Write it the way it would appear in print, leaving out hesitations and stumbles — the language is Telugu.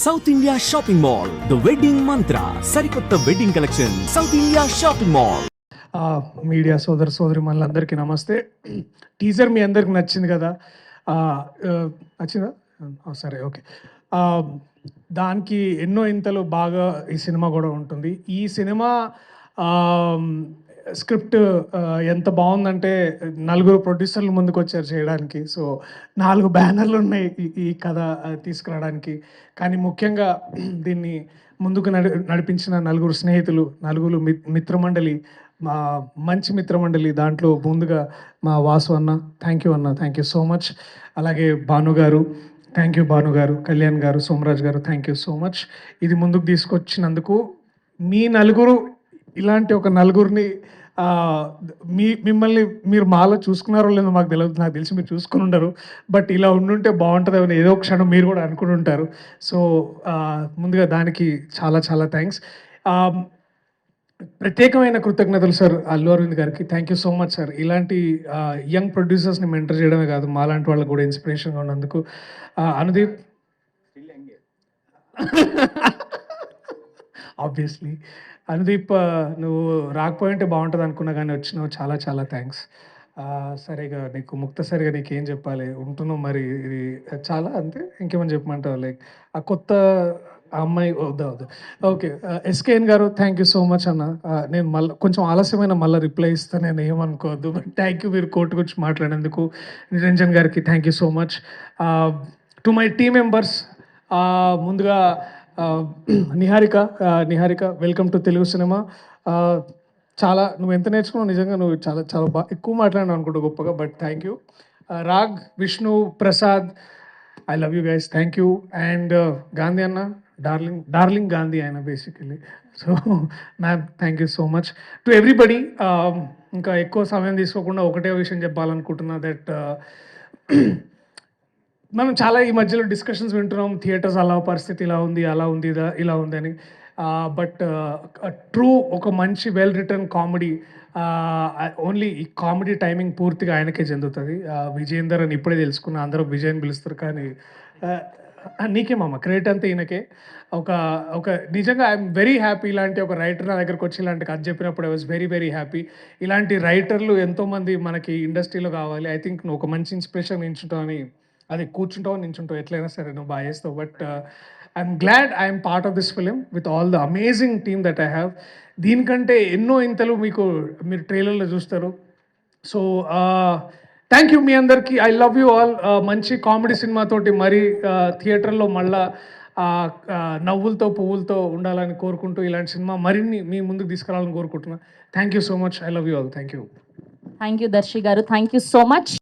South India shopping mall the wedding మంత్ర సరికొత్త wedding collection south India shopping mall. Media సోదరి మనందరికీ నమస్తే. టీజర్ మీ అందరికి నచ్చింది కదా? నచ్చిందా? సరే, ఓకే. దానికి ఎన్నో ఇంతలు బాగా ఈ సినిమా కూడా ఉంటుంది. ఈ సినిమా స్క్రిప్ట్ ఎంత బాగుందంటే నలుగురు ప్రొడ్యూసర్లు ముందుకు వచ్చారు చేయడానికి. సో 4 బ్యానర్లు ఉన్నాయి ఈ కథ తీసుకురావడానికి. కానీ ముఖ్యంగా దీన్ని ముందుకు నడిపించిన నలుగురు స్నేహితులు, నలుగురు మిత్రమండలి, మా మంచి మిత్రమండలి. దాంట్లో ముందుగా మా వాసు అన్న, థ్యాంక్ యూ అన్న, థ్యాంక్ యూ సో మచ్. అలాగే భాను గారు, థ్యాంక్ యూ భాను గారు. కళ్యాణ్ గారు, సోమరాజ్ గారు, థ్యాంక్ యూ సో మచ్. ఇది ముందుకు తీసుకొచ్చినందుకు. మీ నలుగురు ఇలాంటి ఒక నలుగురిని మిమ్మల్ని మీరు మాలో చూసుకున్నారో లేదో మాకు తెలియదు, నాకు తెలిసి మీరు చూసుకుని ఉండరు. బట్ ఇలా ఉండుంటే బాగుంటుంది ఏదో క్షణం మీరు కూడా అనుకుని ఉంటారు. సో ముందుగా దానికి చాలా చాలా థ్యాంక్స్. ప్రత్యేకమైన కృతజ్ఞతలు సార్ అల్లు అరవింద్ గారికి. Thank you so much sir. ఇలాంటి యంగ్ ప్రొడ్యూసర్స్ని మెంటర్ చేయడమే కాదు, మాలాంటి వాళ్ళకి కూడా ఇన్స్పిరేషన్గా ఉన్నందుకు. అనుదీప్ ఆబ్వియస్లీ అనుదీప్, నువ్వు రాకపోయింటే బాగుంటుంది అనుకున్నా కానీ వచ్చినావు. చాలా చాలా థ్యాంక్స్. సరిగా నీకు ముక్తసరిగా నీకేం చెప్పాలి, ఉంటున్నావు మరి. ఇది చాలా అంతే, ఇంకేమని చెప్పమంటావు? లైక్ ఆ కొత్త అమ్మాయి వద్దు. ఓకే, ఎస్కేఎన్ గారు, థ్యాంక్ యూ సో మచ్ అన్న. నేను మళ్ళీ కొంచెం ఆలస్యమైన మళ్ళీ రిప్లై ఇస్తాను, నేను ఏమనుకోవద్దు. బట్ థ్యాంక్ యూ, మీరు కోర్టు గురించి మాట్లాడేందుకు. నిరంజన్ గారికి thank you so much. To my team members, ముందుగా Niharika, welcome to Telugu cinema. చాలా నువ్వు ఎంత నేర్చుకున్నావు నిజంగా, నువ్వు చాలా చాలా బాగా ఎక్కువ మాట్లాడినావు అనుకుంటా గొప్పగా. But thank you. Raag, Vishnu, Prasad, I love you guys, thank you. And Gandhi అన్న, డార్లింగ్ గాంధీ ఆయన basically. So ma'am, thank you so much to everybody. ఇంకా ఎక్కువ సమయం తీసుకోకుండా ఒకటే విషయం చెప్పాలనుకుంటున్నా. దట్ మనం చాలా ఈ మధ్యలో డిస్కషన్స్ వింటున్నాం, థియేటర్స్ అలా పరిస్థితి ఇలా ఉంది, అలా ఉంది, ఇలా ఉంది అని. బట్ ట్రూ ఒక మంచి వెల్ రిటర్న్ కామెడీ, ఓన్లీ ఈ కామెడీ టైమింగ్ పూర్తిగా ఆయనకే చెందుతుంది. విజయేందర్ అని ఇప్పుడే తెలుసుకున్నా, అందరూ విజయ్ అని పిలుస్తారు కానీ నీకేమమ్మా క్రెడిట్ అంతా ఈయనకే. ఒక నిజంగా ఐఎమ్ వెరీ హ్యాపీ. ఇలాంటి ఒక రైటర్ నా దగ్గరకు వచ్చి ఇలాంటి కథ చెప్పినప్పుడు I was very very happy. ఇలాంటి రైటర్లు ఎంతోమంది మనకి ఇండస్ట్రీలో కావాలి. ఐ థింక్ నువ్వు ఒక మంచి ఇన్స్పిరేషన్ నించుంటావు అని, అది కూర్చుంటావు నించుంటావు ఎట్లయినా సరే నువ్వు బాగా చేస్తావు. But I'm glad I'm part of this film with all the amazing team that I have. దీనికంటే ఎన్నో ఇంతలు మీరు ట్రైలర్లో చూస్తారు. సో థ్యాంక్ యూ మీ అందరికీ. I love you all. మంచి కామెడీ సినిమాతోటి మరి థియేటర్లో మళ్ళా నవ్వులతో పువ్వులతో ఉండాలని కోరుకుంటూ, ఇలాంటి సినిమా మరిన్ని మీ ముందుకు తీసుకురావాలని కోరుకుంటున్నా. Thank you so much. I love you all. Thank you. Thank you Darshi గారు, థ్యాంక్ యూ సో మచ్.